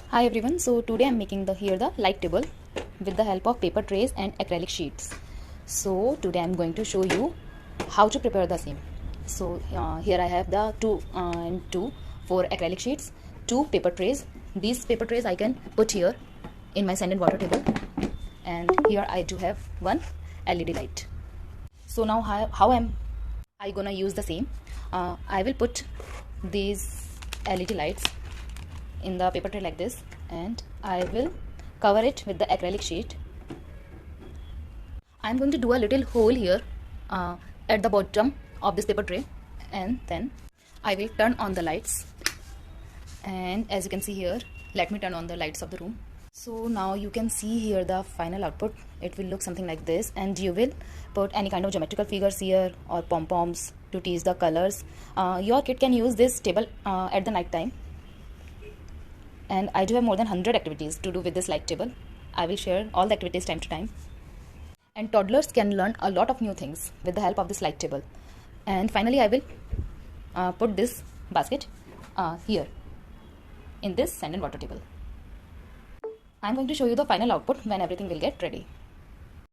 Hi everyone, so today I'm making the light table with the help of paper trays and acrylic sheets. So today I'm going to show you how to prepare the same. So here I have the two four acrylic sheets, two paper trays. These paper trays I can put here in my sand and water table, and here I do have one LED light. So now how am I gonna use the same? I will put these LED lights in the paper tray like this, and I will cover it with the acrylic sheet. I'm going to do a little hole here at the bottom of this paper tray, and then I will turn on the lights. And as you can see here, let me turn on the lights of the room. So now you can see here the final output. It will look something like this, and you will put any kind of geometrical figures here or pom-poms to tease the colors. Your kid can use this table at the night time. And I do have more than 100 activities to do with this light table. I will share all the activities time to time. And toddlers can learn a lot of new things with the help of this light table. And finally, I will put this basket here in this sand and water table. I'm going to show you the final output when everything will get ready.